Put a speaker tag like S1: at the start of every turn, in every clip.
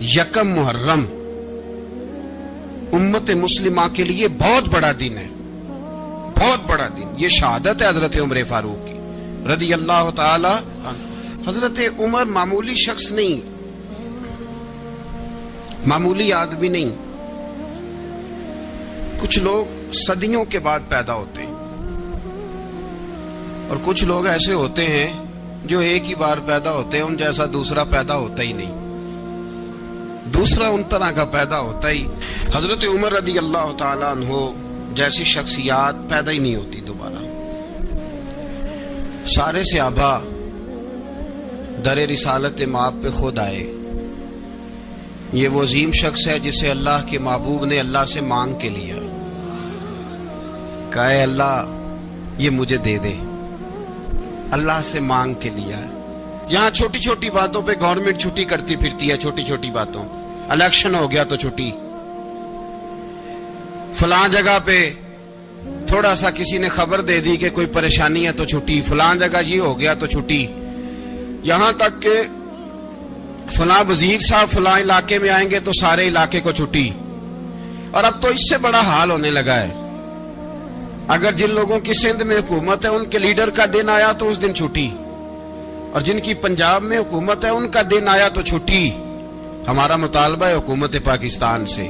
S1: یکم محرم امت مسلمہ کے لیے بہت بڑا دن ہے، بہت بڑا دن. یہ شہادت ہے حضرت عمر فاروق کی رضی اللہ تعالی عنہ. حضرت عمر معمولی شخص نہیں، معمولی آدمی نہیں. کچھ لوگ صدیوں کے بعد پیدا ہوتے ہیں اور کچھ لوگ ایسے ہوتے ہیں جو ایک ہی بار پیدا ہوتے ہیں، ان جیسا دوسرا پیدا ہوتا ہی نہیں، دوسرا ان طرح کا پیدا ہوتا ہی. حضرت عمر رضی اللہ تعالی عنہ جیسی شخصیات پیدا ہی نہیں ہوتی دوبارہ. سارے صحابہ در رسالت مآب پہ خود آئے. یہ وہ عظیم شخص ہے جسے اللہ کے محبوب نے اللہ سے مانگ کے لیا، کہا اے اللہ یہ مجھے دے دے. اللہ سے مانگ کے لیا. یہاں چھوٹی چھوٹی باتوں پہ گورنمنٹ چھٹی کرتی پھرتی ہے، چھوٹی چھوٹی باتوں. الیکشن ہو گیا تو چھٹی، فلاں جگہ پہ تھوڑا سا کسی نے خبر دے دی کہ کوئی پریشانی ہے تو چھٹی، فلاں جگہ یہ ہو گیا تو چھٹی. یہاں تک کہ فلاں وزیر صاحب فلاں علاقے میں آئیں گے تو سارے علاقے کو چھٹی. اور اب تو اس سے بڑا حال ہونے لگا ہے، اگر جن لوگوں کی سندھ میں حکومت ہے ان کے لیڈر کا دن آیا تو اس دن چھٹی، اور جن کی پنجاب میں حکومت ہے ان کا دن آیا تو چھٹی. ہمارا مطالبہ ہے حکومت پاکستان سے،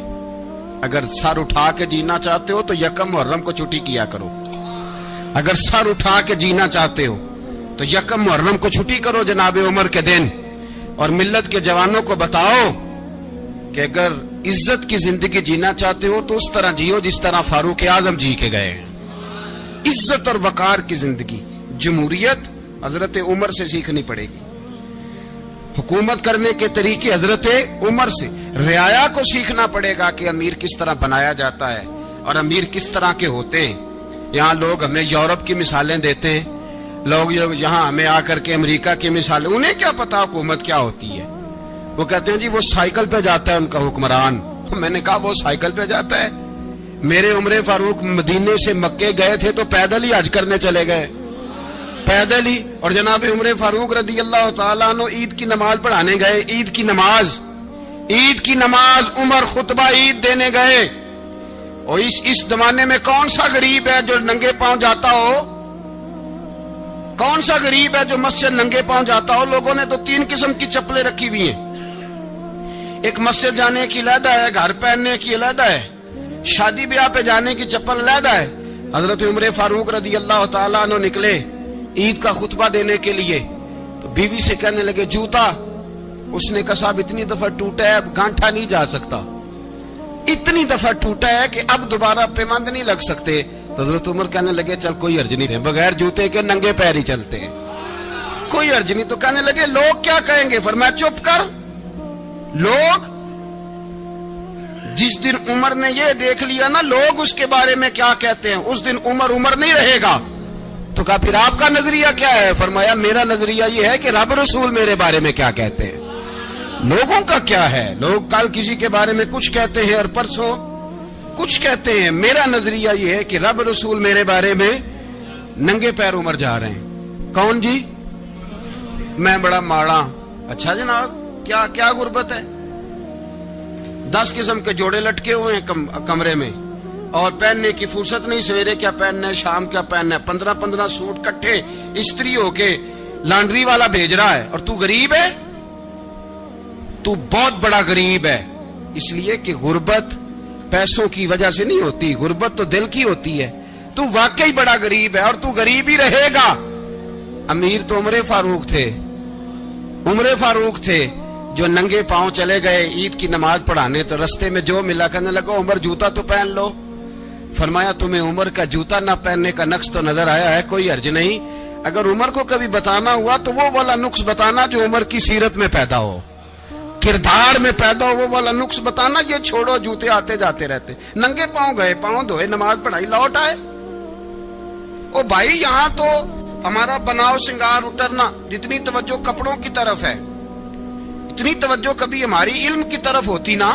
S1: اگر سر اٹھا کے جینا چاہتے ہو تو یکم محرم کو چھٹی کیا کرو. اگر سر اٹھا کے جینا چاہتے ہو تو یکم محرم کو چھٹی کرو جناب عمر کے دن. اور ملت کے جوانوں کو بتاؤ کہ اگر عزت کی زندگی جینا چاہتے ہو تو اس طرح جیو جس طرح فاروق اعظم جی کے گئے ہیں. عزت اور وقار کی زندگی. جمہوریت حضرت عمر سے سیکھنی پڑے گی، حکومت کرنے کے طریقے حضرت عمر سے. رعایا کو سیکھنا پڑے گا کہ امیر کس طرح بنایا جاتا ہے اور امیر کس طرح کے ہوتے ہیں. یہاں لوگ ہمیں یورپ کی مثالیں دیتے ہیں، لوگ یہاں ہمیں آ کر کے امریکہ کی مثالیں، انہیں کیا پتا حکومت کیا ہوتی ہے. وہ کہتے ہیں جی وہ سائیکل پہ جاتا ہے ان کا حکمران. میں نے کہا وہ سائیکل پہ جاتا ہے؟ میرے عمر فاروق مدینے سے مکے گئے تھے تو پیدل ہی حج کرنے چلے گئے، پیدل ہی. اور جناب عمر فاروق رضی اللہ تعالیٰ عنہ عید کی نماز پڑھانے گئے. عید کی نماز عمر خطبہ عید دینے گئے. اور اس زمانے میں کون سا غریب ہے جو ننگے پاؤں جاتا ہو؟ کون سا غریب ہے جو مسجد ننگے پاؤں جاتا ہو؟ لوگوں نے تو 3 قسم کی چپلیں رکھی ہوئی ہیں. ایک مسجد جانے کی علیحدہ ہے، گھر پہننے کی علیحدہ ہے، شادی بیاہ پہ جانے کی چپل علیحدہ ہے. حضرت عمر فاروق رضی اللہ تعالیٰ عنہ نکلے عید کا خطبہ دینے کے لیے تو بیوی سے کہنے لگے جوتا. اس نے کہا صاحب اتنی دفعہ ٹوٹا ہے اب گانٹھا نہیں جا سکتا، اتنی دفعہ ٹوٹا ہے کہ اب دوبارہ پیمند نہیں لگ سکتے. تو حضرت عمر کہنے لگے چل کوئی حرج نہیں ہے، بغیر جوتے کے ننگے پیر ہی چلتے ہیں، کوئی حرج نہیں. تو کہنے لگے لوگ کیا کہیں گے؟ فرمایا چپ کر. لوگ جس دن عمر نے یہ دیکھ لیا نا لوگ اس کے بارے میں کیا کہتے ہیں، اس دن عمر نہیں رہے گا. تو کہا پھر آپ کا نظریہ کیا ہے؟ فرمایا میرا نظریہ یہ ہے کہ رب رسول میرے بارے میں کیا کہتے ہیں. لوگوں کا کیا ہے؟ لوگ کل کسی کے بارے میں کچھ کہتے ہیں اور پرسوں کچھ کہتے ہیں. میرا نظریہ یہ ہے کہ رب رسول میرے بارے میں ننگے پیر عمر جا رہے ہیں. کون جی؟ میں بڑا ماڑا. اچھا جناب کیا غربت ہے؟ 10 قسم کے جوڑے لٹکے ہوئے ہیں کمرے میں اور پہننے کی فرصت نہیں. سویرے کیا پہننا ہے، شام کیا پہننا ہے، 15 سوٹ کٹھے استری ہو کے لانڈری والا بھیج رہا ہے. اور تو غریب ہے، تو بہت بڑا غریب ہے. اس لیے کہ غربت پیسوں کی وجہ سے نہیں ہوتی، غربت تو دل کی ہوتی ہے. تو واقعی بڑا غریب ہے اور تو غریب ہی رہے گا. امیر تو عمر فاروق تھے جو ننگے پاؤں چلے گئے عید کی نماز پڑھانے. تو رستے میں جو ملا کہنے لگا عمر جوتا تو پہن لو. فرمایا تمہیں عمر کا جوتا نہ پہننے کا نقص تو نظر آیا ہے، کوئی حرج نہیں. اگر عمر کو کبھی بتانا ہوا تو وہ والا نقص بتانا جو عمر کی سیرت میں پیدا ہو، کردار میں پیدا ہو، وہ والا نقص بتانا. یہ چھوڑو جوتے آتے جاتے رہتے. ننگے پاؤں گئے، پاؤں دھوئے، نماز پڑھائی، لوٹ آئے. او بھائی یہاں تو ہمارا بناؤ سنگار اترنا، جتنی توجہ کپڑوں کی طرف ہے اتنی توجہ کبھی ہماری علم کی طرف ہوتی نا،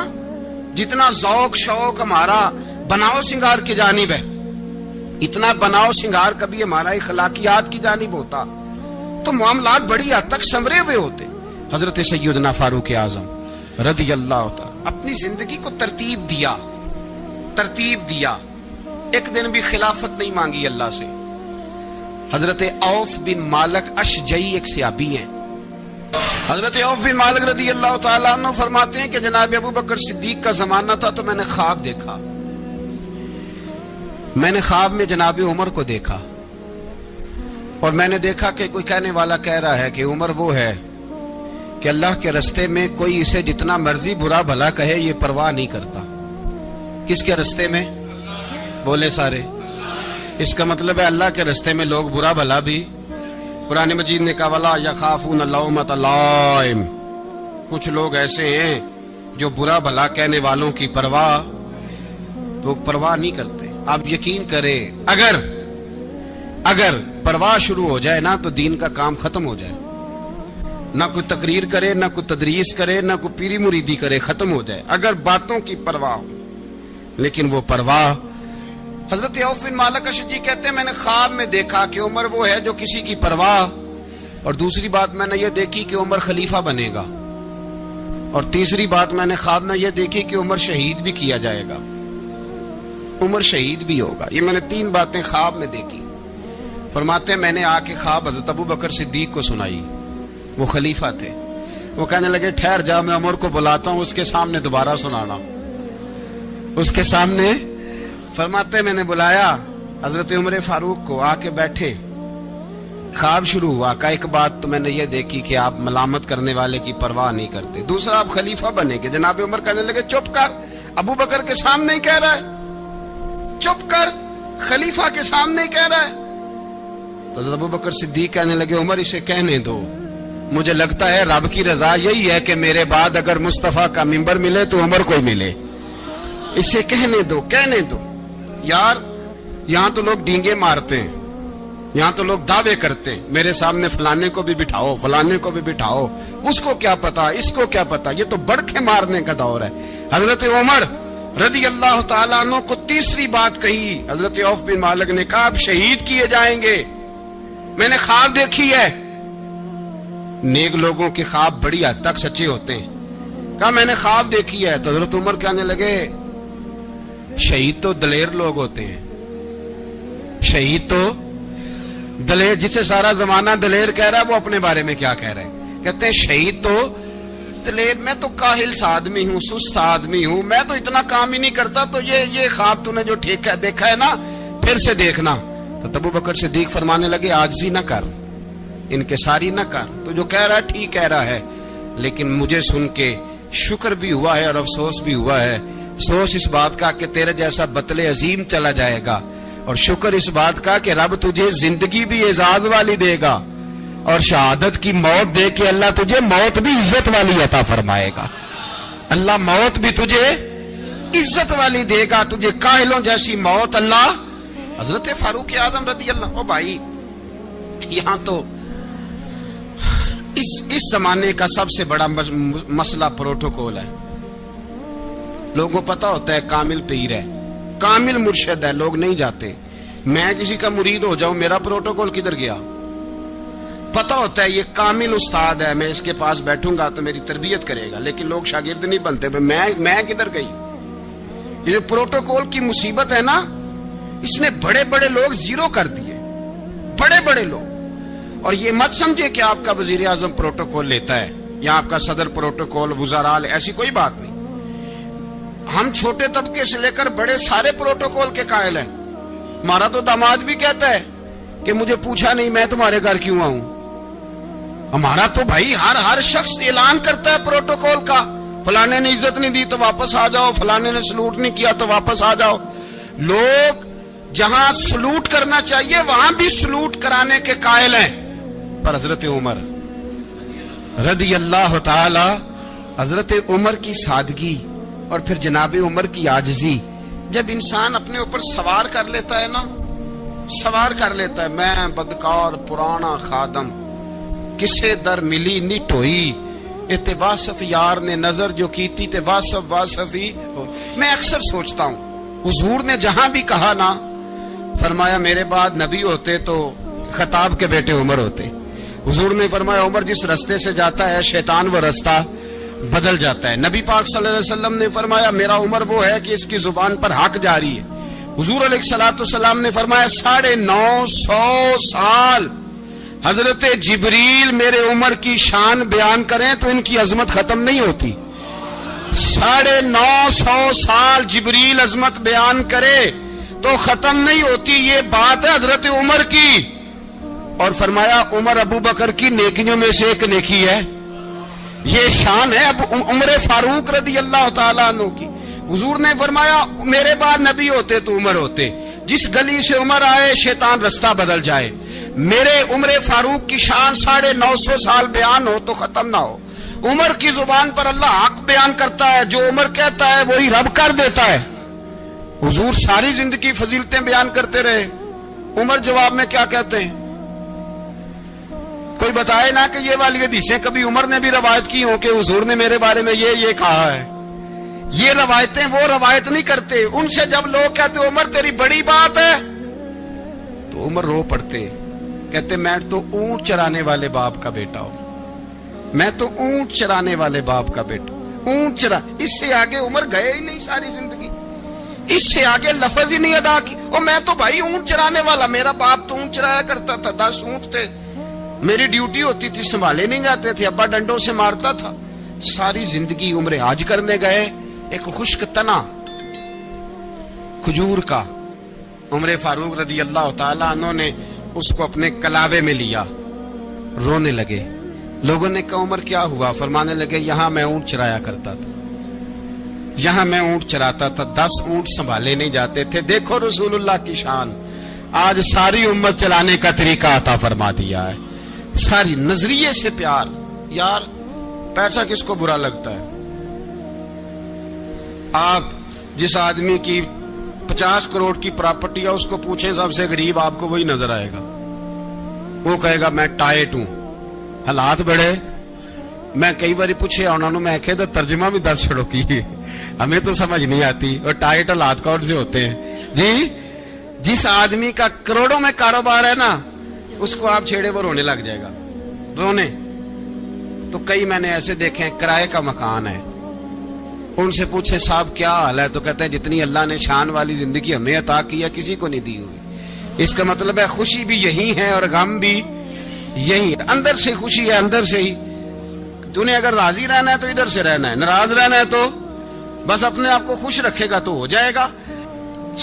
S1: جتنا ذوق شوق ہمارا بناؤ سنگار کی جانب ہے اتنا بناؤ سنگار کبھی ہمارا اخلاقیات کی جانب ہوتا تو معاملات بڑی حد تک سنورے ہوئے ہوتے. حضرت سیدنا فاروق اعظم رضی اللہ تعالی، اپنی زندگی کو ترتیب دیا. ایک دن بھی خلافت نہیں مانگی اللہ سے. حضرت عوف بن مالک اشجعی ایک صحابی ہیں. حضرت عوف بن مالک رضی اللہ تعالیٰ عنہ فرماتے ہیں کہ جناب ابو بکر صدیق کا زمانہ تھا تو میں نے خواب دیکھا. میں نے خواب میں جناب عمر کو دیکھا اور میں نے دیکھا کہ کوئی کہنے والا کہہ رہا ہے کہ عمر وہ ہے کہ اللہ کے رستے میں کوئی اسے جتنا مرضی برا بھلا کہے یہ پرواہ نہیں کرتا. کس کے رستے میں؟ بولے سارے. اس کا مطلب ہے اللہ کے رستے میں لوگ برا بھلا بھی. قرآن مجید نے کہا وَلَا يَخَافُونَ لَوْمَةَ لَائِمٍ. کچھ لوگ ایسے ہیں جو برا بھلا کہنے والوں کی پرواہ نہیں کرتے. آپ یقین کریں اگر پرواہ شروع ہو جائے نا تو دین کا کام ختم ہو جائے. نہ کوئی تقریر کرے، نہ کوئی تدریس کرے، نہ کوئی پیری مریدی کرے، ختم ہو جائے اگر باتوں کی پرواہ ہو. لیکن وہ پرواہ، حضرت عوف بن مالک اشجعی کہتے ہیں میں نے خواب میں دیکھا کہ عمر وہ ہے جو کسی کی پرواہ، اور دوسری بات میں نے یہ دیکھی کہ عمر خلیفہ بنے گا، اور تیسری بات میں نے خواب میں یہ دیکھی کہ عمر شہید بھی کیا جائے گا، عمر شہید بھی ہوگا. یہ میں نے 3 باتیں خواب میں دیکھی. فرماتے ہیں میں نے آ کے خواب حضرت ابو بکر صدیق کو سنائی. وہ خلیفہ تھے. وہ کہنے لگے ٹھہر جا، میں عمر کو بلاتا ہوں، اس کے سامنے دوبارہ سنانا. اس کے سامنے فرماتے میں نے بلایا حضرت عمر فاروق کو، آ کے بیٹھے. خواب شروع ہوا. کا ایک بات تو میں نے یہ دیکھی کہ آپ ملامت کرنے والے کی پرواہ نہیں کرتے. دوسرا آپ خلیفہ بنے گے. جناب عمر کہنے لگے چپ کر، ابو بکر کے سامنے ہی کہہ رہا ہے، چپ کر، خلیفہ کے سامنے ہی کہہ رہا ہے. تو حضرت ابو بکر صدیق کہنے لگے عمر اسے کہنے دو، مجھے لگتا ہے رب کی رضا یہی ہے کہ میرے بعد اگر مصطفیٰ کا منبر ملے تو عمر کو ہی ملے. اسے کہنے دو. یار یہاں تو لوگ ڈینگے مارتے ہیں، یہاں تو لوگ دعوے کرتے ہیں میرے سامنے فلانے کو بھی بٹھاؤ، فلانے کو بھی بٹھاؤ، اس کو کیا پتا، اس کو کیا پتا. یہ تو بڑکے مارنے کا دور ہے. حضرت عمر رضی اللہ تعالیٰ عنہ کو تیسری بات کہی. حضرت عوف بن مالک نے کہا آپ شہید کیے جائیں گے، میں نے خواب دیکھی ہے. نیک لوگوں کے خواب بڑی حد تک سچے ہوتے ہیں. کہا میں نے خواب دیکھی ہے. تو حضرت عمر کہنے لگے شہید تو دلیر لوگ ہوتے ہیں، شہید تو دلیر، جسے سارا زمانہ دلیر کہہ رہا ہے وہ اپنے بارے میں کیا کہہ رہے ہیں؟ کہتے ہیں شہید تو دلیر. میں تو کاہل سا آدمی ہوں، سست آدمی ہوں، میں تو اتنا کام ہی نہیں کرتا. تو یہ خواب تو نے جو ٹھیک ہے دیکھا ہے نا، پھر سے دیکھنا. تو ابو بکر صدیق فرمانے لگے عاجزی نہ کر، انکساری نہ کر، تو جو کہہ رہا ہے ٹھیک کہہ رہا ہے، لیکن مجھے سن کے شکر بھی ہوا ہے اور افسوس بھی ہوا ہے. افسوس اس بات کا کہ تیرے جیسا بطل عظیم چلا جائے گا، اور شکر اس بات کا کہ رب تجھے زندگی بھی اعزاز والی دے گا، اور شہادت کی موت دے کے اللہ تجھے موت بھی عزت والی عطا فرمائے گا. اللہ موت بھی تجھے عزت والی دے گا، تجھے کاہلوں جیسی موت اللہ. حضرت فاروق اعظم رضی اللہ. او بھائی یہاں تو اس زمانے کا سب سے بڑا مسئلہ پروٹوکول ہے. لوگوں کو پتا ہوتا ہے کامل پیر ہے، کامل مرشد ہے، لوگ نہیں جاتے. میں کسی کا مرید ہو جاؤں، میرا پروٹوکول کدھر گیا؟ پتا ہوتا ہے یہ کامل استاد ہے، میں اس کے پاس بیٹھوں گا تو میری تربیت کرے گا، لیکن لوگ شاگرد نہیں بنتے. میں کدھر گئی؟ یہ پروٹوکول کی مصیبت ہے نا، اس نے بڑے بڑے لوگ زیرو کر دیے، بڑے بڑے لوگ. اور یہ مت سمجھے کہ آپ کا وزیر اعظم پروٹوکول لیتا ہے یا آپ کا صدر پروٹوکول، وزراء، ایسی کوئی بات نہیں. ہم چھوٹے طبقے سے لے کر بڑے سارے پروٹوکول کے قائل ہیں. ہمارا تو داماد بھی کہتا ہے کہ مجھے پوچھا نہیں میں تمہارے گھر کیوں آؤں. ہمارا تو بھائی ہر شخص اعلان کرتا ہے پروٹوکول کا. فلانے نے عزت نہیں دی تو واپس آ جاؤ، فلانے نے سلوٹ نہیں کیا تو واپس آ جاؤ. لوگ جہاں سلوٹ کرنا چاہیے وہاں بھی سلوٹ کرانے کے قائل ہیں. پر حضرت عمر رضی اللہ تعالی، حضرت عمر کی سادگی اور پھر جناب عمر کی عاجزی، جب انسان اپنے اوپر سوار کر لیتا ہے نا، سوار کر لیتا ہے. میں بدکار پرانا خادم، کسے در ملی نی ٹوئی، اتے واصف یار نے نظر جو کیتی تے واصف ہی. میں اکثر سوچتا ہوں حضور نے جہاں بھی کہا نا، فرمایا میرے بعد نبی ہوتے تو خطاب کے بیٹے عمر ہوتے. حضور نے فرمایا عمر جس رستے سے جاتا ہے شیطان وہ رستہ بدل جاتا ہے. نبی پاک صلی اللہ علیہ وسلم نے فرمایا میرا عمر وہ ہے کہ اس کی زبان پر حق جاری ہے. حضور علیہ الصلوۃ والسلام نے فرمایا 950 سال حضرت جبریل میرے عمر کی شان بیان کریں تو ان کی عظمت ختم نہیں ہوتی. 950 سال جبریل عظمت بیان کرے تو ختم نہیں ہوتی. یہ بات ہے حضرت عمر کی. اور فرمایا عمر ابو بکر کی نیکیوں میں سے ایک نیکی ہے. یہ شان ہے اب عمر فاروق رضی اللہ تعالیٰ عنہ کی. حضور نے فرمایا میرے بعد نبی ہوتے تو عمر ہوتے. جس گلی سے عمر آئے شیطان رستہ بدل جائے. میرے عمر فاروق کی شان 950 سال بیان ہو تو ختم نہ ہو. عمر کی زبان پر اللہ حق بیان کرتا ہے. جو عمر کہتا ہے وہی رب کر دیتا ہے. حضور ساری زندگی فضیلتیں بیان کرتے رہے. عمر جواب میں کیا کہتے ہیں؟ کوئی بتائے نا کہ یہ والی حدیثیں کبھی عمر نے بھی روایت کی ہوں کہ حضور نے میرے بارے میں یہ کہا ہے. یہ روایتیں وہ روایت نہیں کرتے. ان سے جب لوگ کہتے عمر تیری بڑی بات ہے تو عمر رو پڑتے. کہتے میں تو اونٹ چرانے والے باپ کا بیٹا ہوں. میں تو اونٹ چرانے والے باپ کا بیٹا. اونٹ چرا اس سے آگے عمر گئے ہی نہیں ساری زندگی. اس سے آگے لفظ ہی نہیں ادا کی. اور میں تو بھائی اونٹ چرانے والا. میرا باپ تو اونٹ چرایا کرتا تھا. 10 اونٹ تھے. میری ڈیوٹی ہوتی تھی سنبھالے نہیں جاتے تھے. ابا ڈنڈوں سے مارتا تھا. ساری زندگی عمر حج کرنے گئے. ایک خشک تنا کھجور کا عمر فاروق رضی اللہ تعالیٰ عنہ نے اس کو اپنے کلاوے میں لیا. رونے لگے. لوگوں نے کہا عمر کیا ہوا؟ فرمانے لگے یہاں میں اونٹ چرایا کرتا تھا. یہاں میں اونٹ چراتا تھا. 10 اونٹ سنبھالے نہیں جاتے تھے. دیکھو رسول اللہ کی شان. آج ساری امت چلانے کا طریقہ عطا فرما دیا ہے. ساری نظریے سے پیار. یار پیسہ کس کو برا لگتا ہے؟ آپ جس آدمی کی 50 کروڑ کی پراپرٹی ہے اس کو پوچھیں سب سے غریب آپ کو وہی نظر آئے گا. وہ کہے گا میں ٹائٹ ہوں. حالات بڑے. میں کئی بار پوچھے انہوں نے میں کہے تو ترجمہ بھی 10 چھڑوں کی ہمیں تو سمجھ نہیں آتی. اور ٹائٹ حالات کون سے ہوتے ہیں جی؟ جس آدمی کا کروڑوں میں کاروبار ہے نا اس کو آپ چھیڑے وہ رونے لگ جائے گا. رونے تو کئی میں نے ایسے دیکھے کرائے کا مکان ہے. ان سے پوچھے صاحب کیا حال ہے تو کہتے ہیں جتنی اللہ نے شان والی زندگی ہمیں عطا کی ہے کسی کو نہیں دی ہوئی. اس کا مطلب ہے خوشی بھی یہی ہے اور غم بھی یہی ہے. اندر سے خوشی ہے. اندر سے ہی تو نے اگر راضی رہنا ہے تو ادھر سے رہنا ہے. ناراض رہنا ہے تو بس اپنے آپ کو خوش رکھے گا تو ہو جائے گا.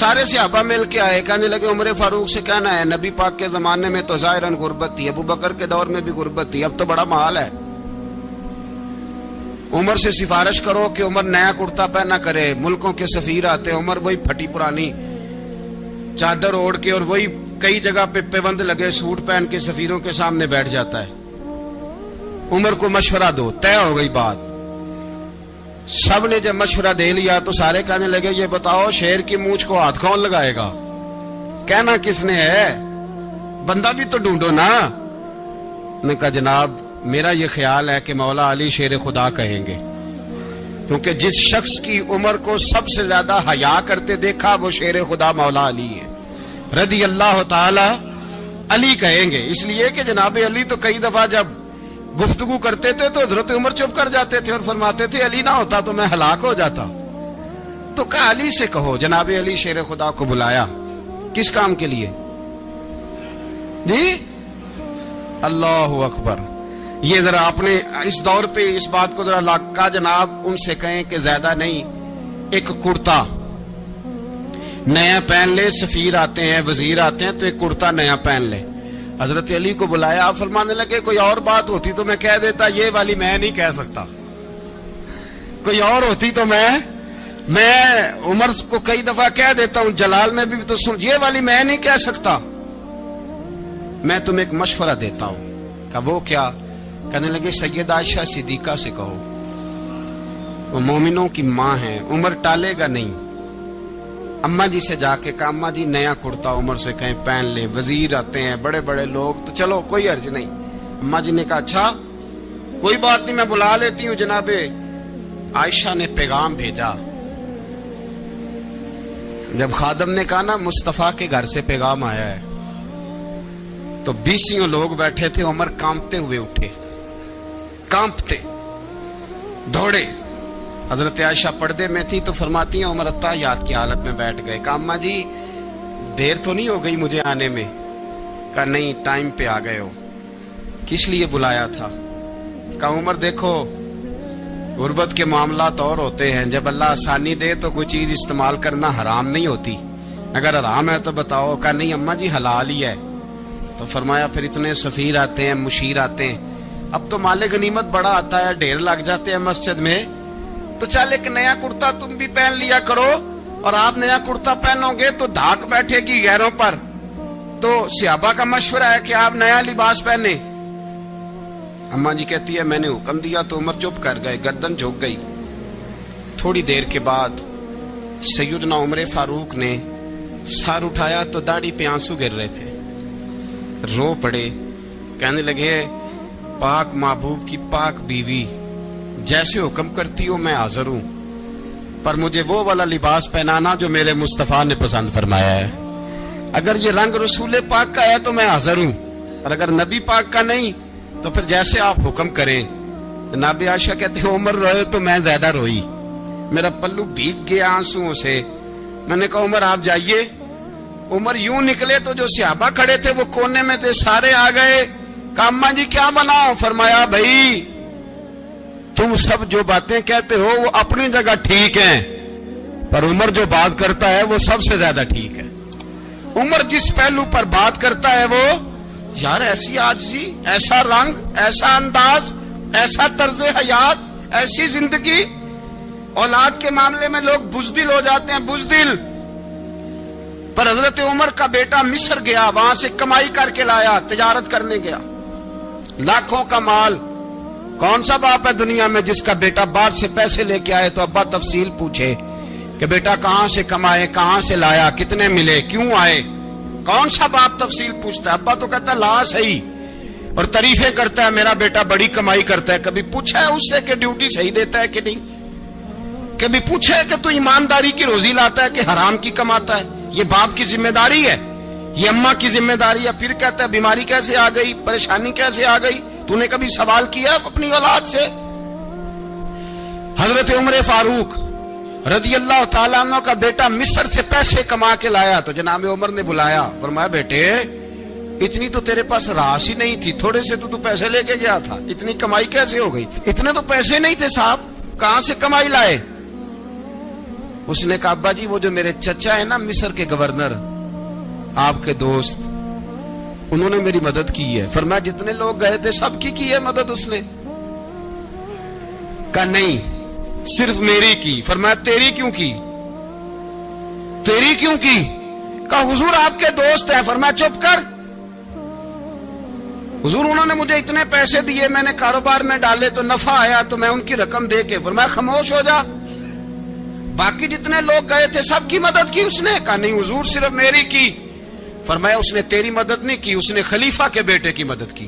S1: سارے صحابہ مل کے آئے. کہنے لگے عمر فاروق سے کہنا ہے نبی پاک کے زمانے میں تو ظاہراً غربت تھی. ابو بکر کے دور میں بھی غربت تھی. اب تو بڑا محال ہے. عمر سے سفارش کرو کہ عمر نیا کرتا پہنا کرے. ملکوں کے سفیر آتے. عمر وہی پھٹی پرانی چادر اوڑھ کے اور وہی کئی جگہ پہ پیوند لگے سوٹ پہن کے سفیروں کے سامنے بیٹھ جاتا ہے. عمر کو مشورہ دو. طے ہو گئی بات. سب نے جب مشورہ دے لیا تو سارے کہنے لگے یہ بتاؤ شیر کی مونچھ کو ہاتھ کون لگائے گا؟ کہنا کس نے ہے؟ بندہ بھی تو ڈھونڈو نا. نے کہا جناب میرا یہ خیال ہے کہ مولا علی شیر خدا کہیں گے. کیونکہ جس شخص کی عمر کو سب سے زیادہ حیا کرتے دیکھا وہ شیر خدا مولا علی ہے رضی اللہ تعالی علی کہیں گے. اس لیے کہ جناب علی تو کئی دفعہ جب گفتگو کرتے تھے تو حضرت عمر چپ کر جاتے تھے اور فرماتے تھے علی نہ ہوتا تو میں ہلاک ہو جاتا. تو کہا علی سے کہو. جناب علی شیر خدا کو بلایا. کس کام کے لیے جی؟ اللہ اکبر. یہ ذرا آپ نے اس دور پہ اس بات کو ذرا لاکا جناب ان سے کہیں کہ زیادہ نہیں ایک کرتا نیا پہن لے. سفیر آتے ہیں وزیر آتے ہیں تو ایک کرتا نیا پہن لے. حضرت علی کو بلایا. آپ فرمانے لگے کوئی اور بات ہوتی تو میں کہہ دیتا. یہ والی میں نہیں کہہ سکتا. کوئی اور ہوتی تو میں عمر کو کئی دفعہ کہہ دیتا ہوں. جلال میں بھی تو سن. یہ والی میں نہیں کہہ سکتا. میں تمہیں ایک مشورہ دیتا ہوں. کہ وہ کیا؟ کہنے لگے سیدہ عائشہ صدیقہ سے کہو. وہ مومنوں کی ماں ہیں. عمر ٹالے گا نہیں. اماں جی سے جا کے کہا اماں جی نیا کرتا عمر سے کہیں پہن لیں. وزیر آتے ہیں بڑے بڑے لوگ تو چلو کوئی حرج نہیں. اماں جی نے کہا اچھا کوئی بات نہیں میں بلا لیتی ہوں. جناب عائشہ نے پیغام بھیجا. جب خادم نے کہا نا مصطفیٰ کے گھر سے پیغام آیا ہے تو 20 لوگ بیٹھے تھے. عمر کانپتے ہوئے اٹھے. کانپتے دوڑے. حضرت عائشہ پردے میں تھی تو فرماتی ہیں عمر اتحیات کی حالت میں بیٹھ گئے. کہا اماں جی دیر تو نہیں ہو گئی مجھے آنے میں؟ کہا نہیں ٹائم پہ آ گئے ہو. کس لیے بلایا تھا؟ کہا عمر دیکھو غربت کے معاملات اور ہوتے ہیں، جب اللہ آسانی دے تو کوئی چیز استعمال کرنا حرام نہیں ہوتی، اگر حرام ہے تو بتاؤ. کہا نہیں اماں جی حلال ہی ہے. تو فرمایا پھر اتنے سفیر آتے ہیں، مشیر آتے ہیں، اب تو مال غنیمت بڑا آتا ہے، ڈھیر لگ جاتے ہیں مسجد میں، تو چل ایک نیا کرتا تم بھی پہن لیا کرو، اور آپ نیا کرتا پہنو گے تو دھاک بیٹھے گی غیروں پر. تو صحابہ کا مشورہ ہے کہ آپ نیا لباس پہنے. اماں جی کہتی ہے میں نے حکم دیا تو عمر چپ کر گئے، گردن جھک گئی. تھوڑی دیر کے بعد سیدنا عمر فاروق نے سر اٹھایا تو داڑھی پہ آنسو گر رہے تھے، رو پڑے. کہنے لگے پاک محبوب کی پاک بیوی جیسے حکم کرتی ہو میں حاضر ہوں، پر مجھے وہ والا لباس پہنانا جو میرے مصطفیٰ نے پسند فرمایا ہے. اگر یہ رنگ رسول پاک کا ہے تو میں حاضر ہوں، اور اگر نبی پاک کا نہیں تو پھر جیسے آپ حکم کریں. جناب عائشہ کہتے ہیں عمر روئے تو میں زیادہ روئی، میرا پلو بھیگ گیا آنسوؤں سے. میں نے کہا عمر آپ جائیے. عمر یوں نکلے تو جو صحابہ کھڑے تھے وہ کونے میں تھے، سارے آ گئے. کہا اماں جی کیا بناؤ؟ فرمایا بھائی تم سب جو باتیں کہتے ہو وہ اپنی جگہ ٹھیک ہیں، پر عمر جو بات کرتا ہے وہ سب سے زیادہ ٹھیک ہے. عمر جس پہلو پر بات کرتا ہے وہ یار ایسی عاجزی، ایسا رنگ، ایسا انداز، ایسا طرز حیات، ایسی زندگی. اولاد کے معاملے میں لوگ بزدل ہو جاتے ہیں، بزدل. پر حضرت عمر کا بیٹا مصر گیا، وہاں سے کمائی کر کے لایا، تجارت کرنے گیا، لاکھوں کا مال. کون سا باپ ہے دنیا میں جس کا بیٹا باہر سے پیسے لے کے آئے تو ابا تفصیل پوچھے کہ بیٹا کہاں سے کمائے، کہاں سے لایا، کتنے ملے، کیوں آئے؟ کون سا باپ تفصیل پوچھتا ہے؟ ابا تو کہتا ہے لا صحیح، اور تعریفیں کرتا ہے میرا بیٹا بڑی کمائی کرتا ہے. کبھی پوچھا ہے اس سے کہ ڈیوٹی صحیح دیتا ہے کہ نہیں؟ کبھی پوچھا ہے کہ تو ایمانداری کی روزی لاتا ہے کہ حرام کی کماتا ہے؟ یہ باپ کی ذمہ داری ہے، یہ اماں کی ذمہ داری ہے. پھر کہتا ہے بیماری کیسے آ گئی، پریشانی کیسے آ گئی؟ تو نے کبھی سوال کیا اپنی اولاد سے؟ حضرت عمر فاروق رضی اللہ تعالیٰ عنہ کا بیٹا مصر سے پیسے کما کے لایا تو جناب عمر نے بلایا، فرمایا بیٹے اتنی تو تیرے پاس راس ہی نہیں تھی، تھوڑے سے تو پیسے لے کے گیا تھا، اتنی کمائی کیسے ہو گئی؟ اتنے تو پیسے نہیں تھے صاحب، کہاں سے کمائی لائے؟ اس نے کہا ابا جی وہ جو میرے چچا ہے نا مصر کے گورنر، آپ کے دوست، انہوں نے میری مدد کی ہے. فرمایا جتنے لوگ گئے تھے سب کی ہے مدد اس نے؟ کہا نہیں صرف میری کی. فرمایا تیری کیوں کی؟ تیری کیوں کی؟ کہا حضور آپ کے دوست ہیں. فرمایا چپ کر، حضور انہوں نے مجھے اتنے پیسے دیے، میں نے کاروبار میں ڈالے تو نفع آیا تو میں ان کی رقم دے کے. فرمایا خاموش ہو جا، باقی جتنے لوگ گئے تھے سب کی مدد کی اس نے؟ کہا نہیں حضور صرف میری کی. فرمایا اس نے تیری مدد نہیں کی، اس نے خلیفہ کے بیٹے کی مدد کی،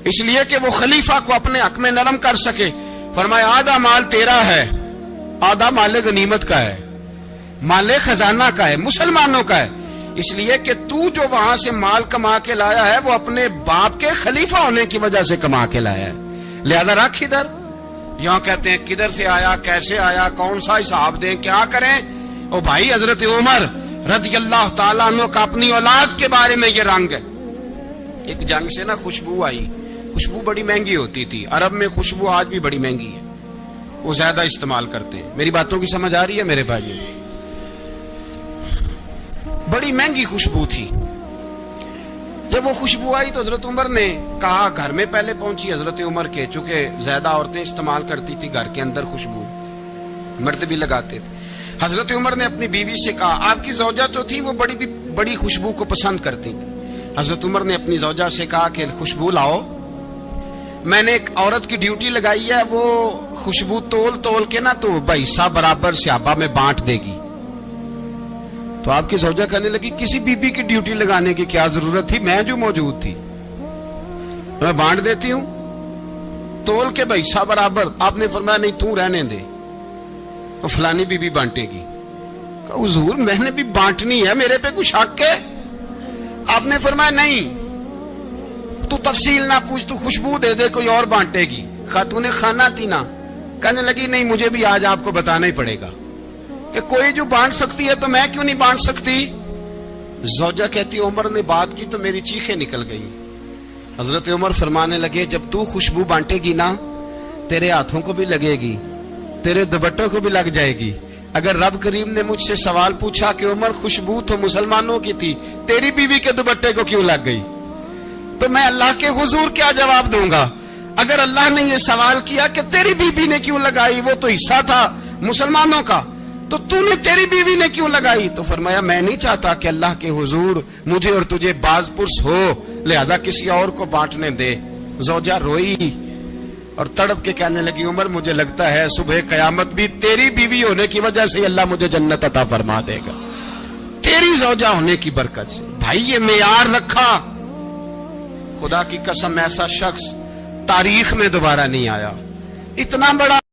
S1: اس لیے کہ وہ خلیفہ کو اپنے حق میں نرم کر سکے. فرمایا آدھا مال تیرا ہے، آدھا مال غنیمت کا ہے، مال خزانہ کا ہے، مسلمانوں کا ہے، اس لیے کہ تو جو وہاں سے مال کما کے لایا ہے وہ اپنے باپ کے خلیفہ ہونے کی وجہ سے کما کے لایا ہے، لہذا رکھ ادھر. یہاں کہتے ہیں کدھر سے آیا، کیسے آیا، کون سا حساب دیں، کیا کریں؟ او بھائی حضرت عمر رضی اللہ تعالیٰ عنہ کا اپنی اولاد کے بارے میں یہ رنگ ہے. ایک جنگ سے نا خوشبو آئی، خوشبو بڑی مہنگی ہوتی تھی، عرب میں خوشبو آج بھی بڑی مہنگی ہے، وہ زیادہ استعمال کرتے ہیں. میری باتوں کی سمجھ آ رہی ہے میرے بھائیوں؟ بڑی مہنگی خوشبو تھی. جب وہ خوشبو آئی تو حضرت عمر نے کہا، گھر میں پہلے پہنچی حضرت عمر کے، چونکہ زیادہ عورتیں استعمال کرتی تھی گھر کے اندر خوشبو، مرد بھی لگاتے تھے. حضرت عمر نے اپنی بیوی سے کہا، آپ کی زوجہ تو تھی وہ بڑی خوشبو کو پسند کرتی. حضرت عمر نے اپنی زوجہ سے کہا کہ خوشبو لاؤ، میں نے ایک عورت کی ڈیوٹی لگائی ہے، وہ خوشبو تول تول کے نا تو حصہ برابر صحابہ میں بانٹ دے گی. تو آپ کی زوجہ کہنے لگی کسی بی بی کی ڈیوٹی لگانے کی کیا ضرورت تھی، میں جو موجود تھی میں بانٹ دیتی ہوں تول کے حصہ برابر. آپ نے فرمایا نہیں تو رہنے دے، تو فلانی بی بی بانٹے گی. کہا حضور میں نے بھی بانٹنی ہے، میرے پہ کچھ حق ہے؟ آپ نے فرمایا نہیں تو تفصیل نہ پوچھ، تو خوشبو دے دے کوئی اور بانٹے گی. خاتون خانہ تھی نا، کہنے لگی نہیں مجھے بھی آج آپ کو بتانا ہی پڑے گا کہ کوئی جو بانٹ سکتی ہے تو میں کیوں نہیں بانٹ سکتی. زوجہ کہتی عمر نے بات کی تو میری چیخیں نکل گئی. حضرت عمر فرمانے لگے جب تو خوشبو بانٹے گی نا تیرے ہاتھوں کو بھی لگے گی, تیرے دوپٹوں کو بھی لگ جائے گی. اگر رب کریم نے مجھ سے سوال پوچھا کہ عمر خوشبو تو مسلمانوں کی تھی, تیری بیوی کے دوپٹے کو کیوں لگ گئی, تو میں اللہ کے حضور کیا جواب دوں گا؟ اگر اللہ نے یہ سوال کیا کہ تیری بیوی نے کیوں لگائی, وہ تو حصہ تھا مسلمانوں کا, تو تو نے تیری بیوی نے کیوں لگائی؟ تو فرمایا میں نہیں چاہتا کہ اللہ کے حضور مجھے اور تجھے باز پرس ہو, لہذا کسی اور کو بانٹنے دے. زوجہ روئی اور تڑپ کے کہنے لگی عمر مجھے لگتا ہے صبح قیامت بھی تیری بیوی ہونے کی وجہ سے اللہ مجھے جنت عطا فرما دے گا, تیری زوجہ ہونے کی برکت سے. بھائی یہ معیار رکھا, خدا کی قسم ایسا شخص تاریخ میں دوبارہ نہیں آیا. اتنا بڑا